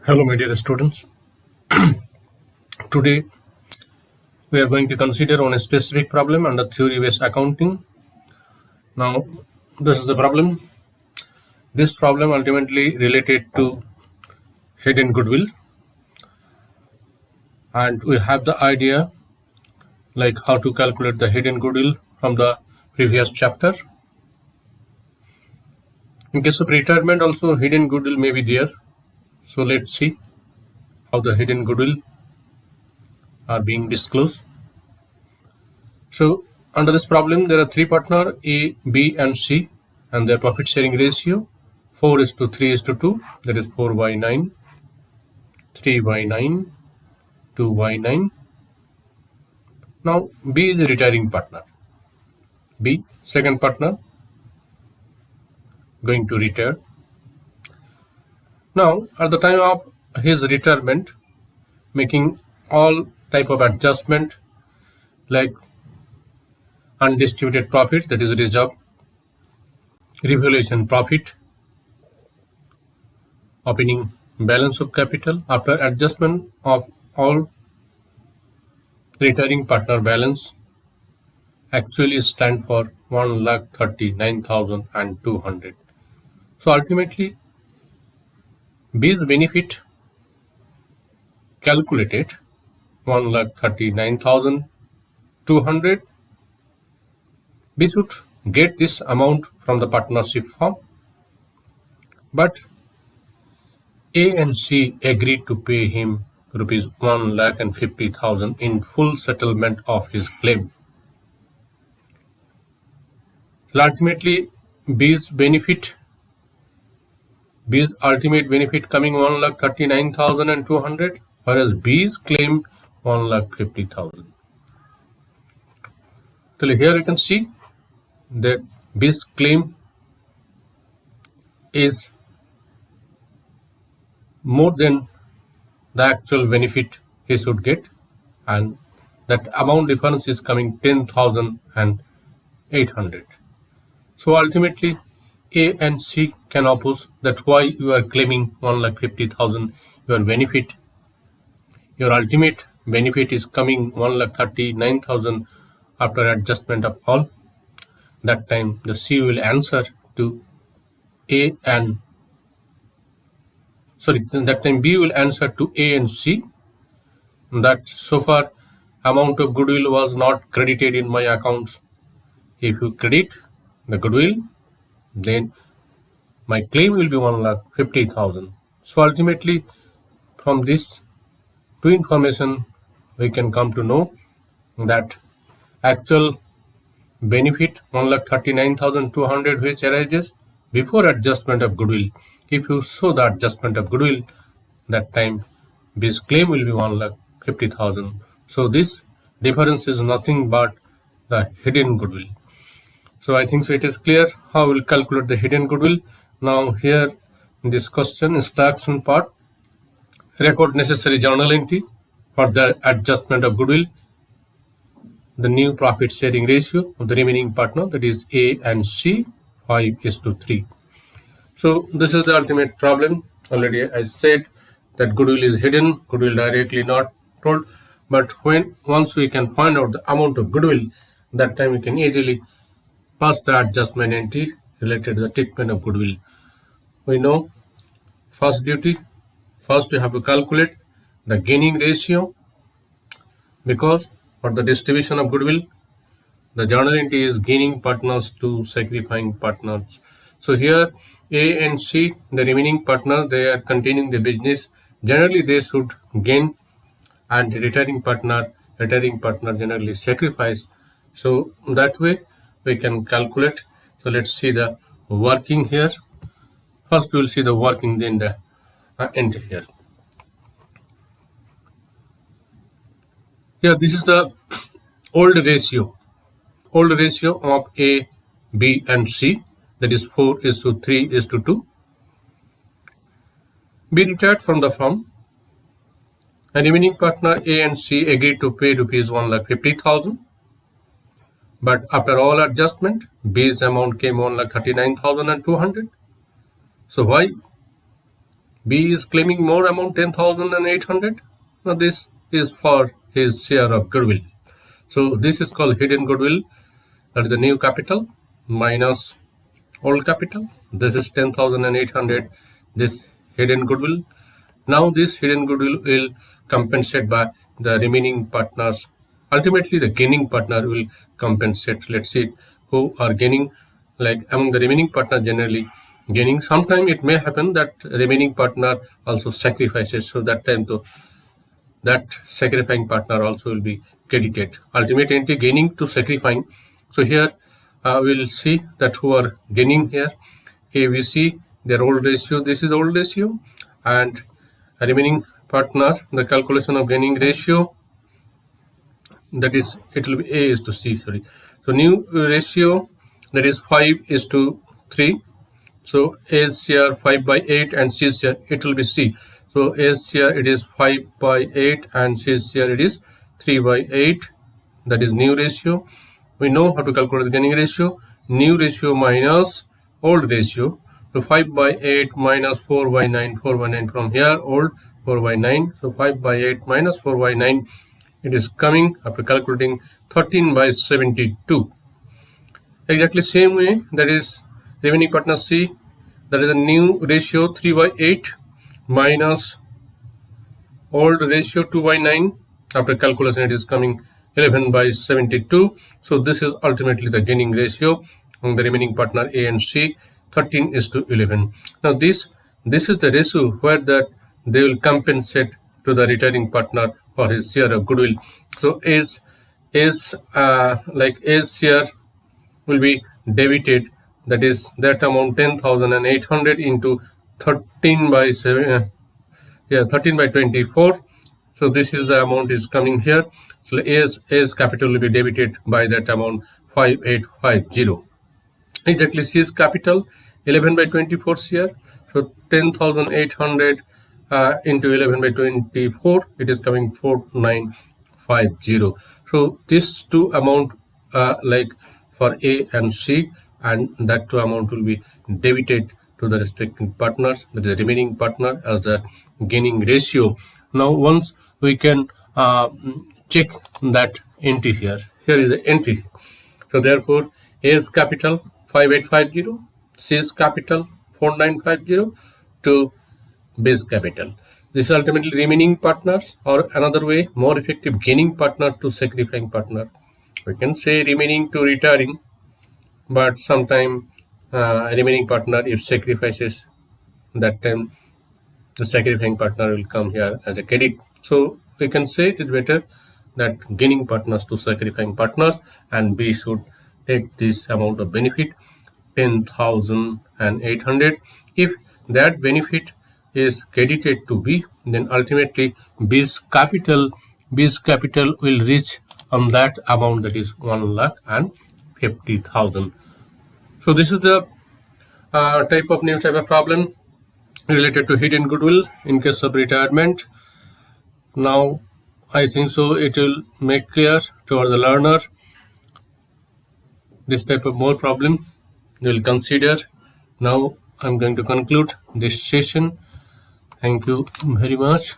Hello, my dear students. Today we are going to consider on a specific problem under theory-based accounting. Now, this is the problem. This problem ultimately related to hidden goodwill, and we have the idea like how to calculate the hidden goodwill from the previous chapter. In case of retirement, also hidden goodwill may be there. So let's see how the hidden goodwill are being disclosed. So under this problem, there are three partners A, B, and C, and their profit sharing ratio 4:3:2. That is 4/9, 3/9, 2/9. Now B is a retiring partner. B, second partner, going to retire. Now at the time of his retirement, making all type of adjustment like undistributed profit, that is reserve, revaluation profit, opening balance of capital. After adjustment of all, retiring partner balance actually stand for 1,39,200. So ultimately, B's benefit calculated 1,39,200. B should get this amount from the partnership firm, but A and C agreed to pay him rupees 1,50,000 in full settlement of his claim. So ultimately, B's ultimate benefit coming 1,39,200, whereas B's claim 1,50,000. So here you can see that B's claim is more than the actual benefit he should get, and that amount difference is coming 10,800. So ultimately, A and C can oppose that why you are claiming 1,50,000. Your ultimate benefit is coming 1,39,000 after adjustment of all. That time the C will answer to A and that time B will answer to A and C that so far amount of goodwill was not credited in my accounts. If you credit the goodwill, then my claim will be 1,50,000. So ultimately, from this two information, we can come to know that actual benefit 1,39,200 which arises before adjustment of goodwill. If you show the adjustment of goodwill, that time this claim will be 1,50,000. So this difference is nothing but the hidden goodwill. So I think so it is clear how we'll calculate the hidden goodwill. Now here in this question instruction part, record necessary journal entry for the adjustment of goodwill, the new profit sharing ratio of the remaining partner, that is A and C, 5:3. So this is the ultimate problem. Already I said that goodwill is hidden, goodwill directly not told, but once we can find out the amount of goodwill, that time we can easily pass the adjustment entry related to the treatment of goodwill. We know first we have to calculate the gaining ratio, because for the distribution of goodwill, the journal entry is gaining partners to sacrificing partners. So here A and C, the remaining partner, they are continuing the business. Generally they should gain, and retiring partner generally sacrifice. So that way we can calculate. So let's see the working here. First we will see the working, then the entry here. Here this is the old ratio of A, B and C, that is 4:3:2. B retired from the firm, and remaining partner A and C agreed to pay rupees 1,50,000. But after all adjustment, B's amount came 1,39,200. So why B is claiming more amount 10,800. Now this is for his share of goodwill. So this is called hidden goodwill. That is the new capital minus old capital. This is 10,800. This hidden goodwill. Now this hidden goodwill will compensate by the remaining partners. Ultimately, the gaining partner will compensate. Let's see who are gaining. Like among the remaining partners, generally gaining. Sometimes it may happen that remaining partner also sacrifices. So that time, though, that sacrificing partner also will be credited. Ultimate entry gaining to sacrificing. So here we will see that who are gaining here. Here we see their old ratio. This is old ratio, and remaining partner, the calculation of gaining ratio, that is, it will be A is to C, sorry. So new ratio, that is 5:3. So A's share 5/8 and C's share, it will be C. So A's share it is 5/8 and C's share it is 3/8. That is new ratio. We know how to calculate the gaining ratio. New ratio minus old ratio. So 5/8 minus 4/9, 4/9 from here, old 4/9. So 5/8 minus 4/9, it is coming after calculating 13/72. Exactly same way, that is remaining partner C, that is a new ratio 3/8 minus old ratio 2/9. After calculation, it is coming 11/72. So this is ultimately the gaining ratio on the remaining partner A and C, 13:11. Now this is the ratio where that they will compensate to the retiring partner for his share of goodwill. So A's share will be debited, that is that amount 10,800 into 13/24. So this is the amount is coming here. So A's capital will be debited by that amount 5,850. Exactly C's capital 11/24 share. So 10,800 into 11/24, it is coming 4,950. So these two amount like for A and C, and that two amount will be debited to the respective partners, that is the remaining partner, as a gaining ratio. Now once we can check that entry here. Here is the entry. So therefore A's capital 5,850, C's capital 4,950 to B's capital. This is ultimately remaining partners, or another way, more effective, gaining partner to sacrificing partner. We can say remaining to retiring, but sometime remaining partner, if sacrifices, that time the sacrificing partner will come here as a credit. So we can say it is better that gaining partners to sacrificing partners, and B should take this amount of benefit 10,800. If that benefit is credited to B, then ultimately B's capital will reach on that amount, that is 1,50,000. So this is the new type of problem related to hidden goodwill in case of retirement. Now I think so it will make clear to the learner this type of more problem they will consider. Now I'm going to conclude this session. Thank you very much.